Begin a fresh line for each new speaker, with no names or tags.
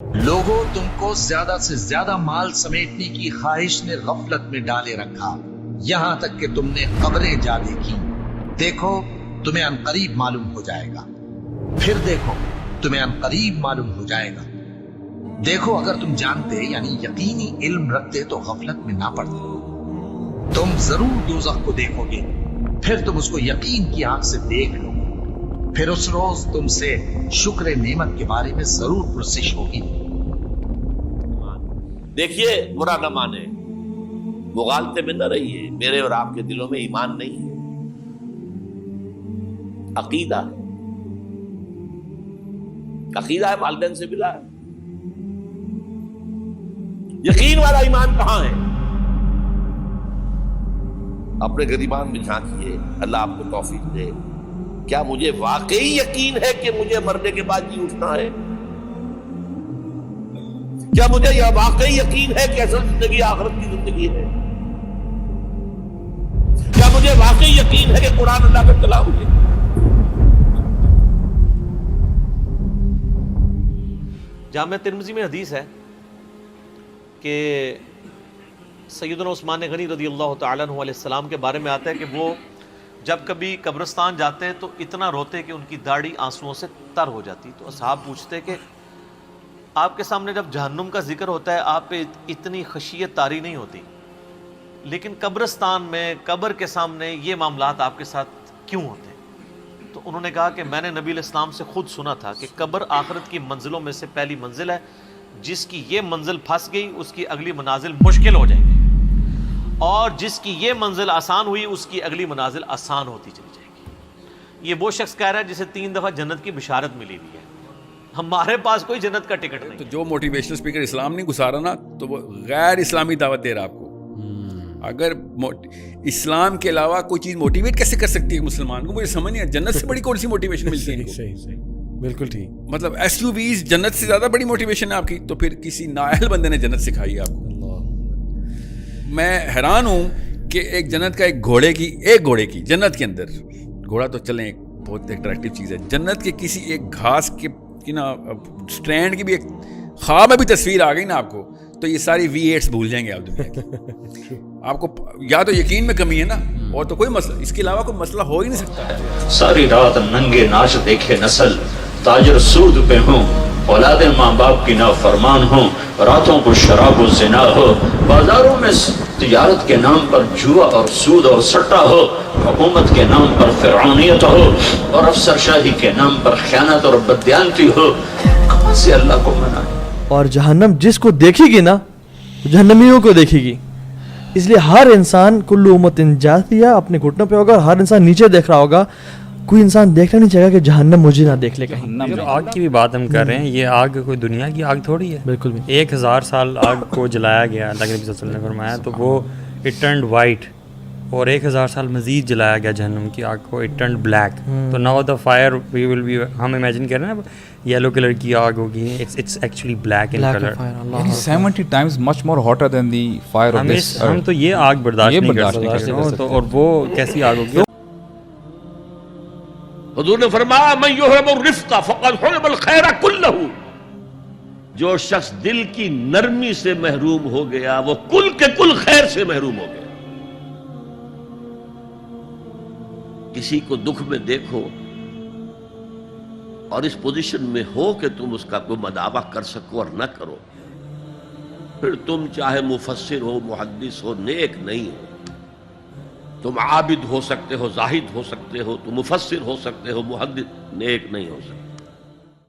لوگوں تم کو زیادہ سے زیادہ مال سمیٹنے کی خواہش نے غفلت میں ڈالے رکھا، یہاں تک کہ تم نے قبریں جا دیکھی۔ دیکھو تمہیں عنقریب معلوم ہو جائے گا، پھر دیکھو تمہیں عنقریب معلوم ہو جائے گا۔ دیکھو اگر تم جانتے یعنی یقینی علم رکھتے تو غفلت میں نہ پڑتے۔ تم ضرور دوزخ کو دیکھو گے، پھر تم اس کو یقین کی آنکھ سے دیکھ لو، پھر اس روز تم سے شکر نعمت کے بارے میں ضرور پرسش ہوگی۔
دیکھیے برا نہ مانے، مغالطے میں نہ رہیے، میرے اور آپ کے دلوں میں ایمان نہیں ہے، عقیدہ ہے، عقیدہ ہے، والدین سے ملا ہے۔ یقین والا ایمان کہاں ہے؟ اپنے گریبان میں جھانکیے، اللہ آپ کو توفیق دے۔ کیا مجھے واقعی یقین ہے کہ مجھے مرنے کے بعد جی اٹھنا ہے؟ کیا مجھے یہ واقعی یقین ہے کہ اصل زندگی آخرت کی زندگی ہے؟ کیا مجھے واقعی یقین ہے کہ قرآن اللہ کا کلام ہے؟
جامع ترمذی میں حدیث ہے کہ سیدنا عثمان غنی رضی اللہ تعالیٰ عنہ علیہ السلام کے بارے میں آتا ہے کہ وہ جب کبھی قبرستان جاتے ہیں تو اتنا روتے کہ ان کی داڑھی آنسوؤں سے تر ہو جاتی۔ تو اصحاب پوچھتے کہ آپ کے سامنے جب جہنم کا ذکر ہوتا ہے آپ پہ اتنی خشیت طاری نہیں ہوتی، لیکن قبرستان میں قبر کے سامنے یہ معاملات آپ کے ساتھ کیوں ہوتے ہیں؟ تو انہوں نے کہا کہ میں نے نبی علیہ السلام سے خود سنا تھا کہ قبر آخرت کی منزلوں میں سے پہلی منزل ہے، جس کی یہ منزل پھنس گئی اس کی اگلی منازل مشکل ہو جائے گی، اور جس کی یہ منزل آسان ہوئی اس کی اگلی منازل آسان ہوتی چلی جائے گی۔ یہ وہ شخص کہہ رہا ہے جسے 3 دفعہ جنت کی بشارت ملی ہوئی ہے، ہمارے پاس کوئی جنت کا ٹکٹ نہیں۔
تو جو موٹیویشنل اسپیکر اسلام نہیں گزارا نا تو وہ غیر اسلامی دعوت دے رہا آپ کو۔ اگر اسلام کے علاوہ کوئی چیز موٹیویٹ کیسے کر سکتی ہے مسلمان کو؟ مجھے سمجھ نہیں ہے، جنت سے بڑی کون سی موٹیویشن ملتی ہے؟
صحیح بالکل ٹھیک۔
مطلب ایس یو ویز جنت سے زیادہ بڑی موٹیویشن ہے آپ کی، تو پھر کسی نااہل بندے نے جنت سکھائی ہے آپ کو۔ میں حیران ہوں کہ ایک جنت کا ایک گھوڑے کی جنت کے اندر، گھوڑا تو چلیں ایک بہت اٹریکٹیو چیز ہے، جنت کے کسی ایک گھاس کے نا سٹرینڈ کی بھی ایک خواب میں بھی تصویر آ گئی نا آپ کو، تو یہ ساری V8 بھول جائیں گے آپ دنیا کی۔ آپ کو یا تو یقین میں کمی ہے نا، اور تو کوئی مسئلہ، اس کے علاوہ کوئی مسئلہ ہو ہی نہیں سکتا۔
ساری رات ننگے ناچ دیکھے نسل، تاجر سود پہ ہوں، اولاد ماں باپ کی نافرمان ہوں، راتوں کو شراب و زنا ہو، بازاروں میں تجارت کے نام پر جوا اور سود اور سٹا ہو، حکومت کے نام پر فرعونیت ہو، اور افسر شاہی کے نام پر خیانت اور بددیانتی ہو، کہاں سے اللہ کو منائے؟
اور جہنم جس کو دیکھے گی نا جہنمیوں کو دیکھے گی، اس لیے ہر انسان کل امت جاثیہ اپنے گھٹنوں پہ ہوگا، ہر انسان نیچے دیکھ رہا ہوگا، کوئی انسان دیکھنا نہیں چاہے گا کہ جہنم مجھے نہ دیکھ لے کہیں۔
جو آگ کی بھی بات ہم کر رہے ہیں، یہ آگ کوئی دنیا کی آگ تھوڑی ہے،
بالکل بھی
1000 سال آگ کو جلایا گیا، اللہ کے نبی صلی اللہ علیہ وسلم نے فرمایا، تو وہ اٹ ٹرنڈ وائٹ، اور 1000 سال مزید جلایا گیا جہنم کی آگ کو، اٹ ٹرنڈ بلیک۔ تو now the fire we will be, ہم امیجن کر رہے ہیں یلو کلر کی آگ ہوگی، it's actually black in colour,
70 times much more hotter than the fire of this earth.
ہم تو یہ آگ برداشت نہیں کر سکتے، تو اور وہ کیسی آگ ہوگی؟
حضور نے فرمایا من یحرم الرفق فقد حرم الخیر کلہ، جو شخص دل کی نرمی سے محروم ہو گیا وہ کل کے کل خیر سے محروم ہو گیا۔ کسی کو دکھ میں دیکھو اور اس پوزیشن میں ہو کہ تم اس کا کوئی مداوع کر سکو اور نہ کرو، پھر تم چاہے مفسر ہو، محدث ہو، نیک نہیں ہو۔ تم عابد ہو سکتے ہو، زاہد ہو سکتے ہو، تم مفسر ہو سکتے ہو، محدث، نیک نہیں ہو سکتے۔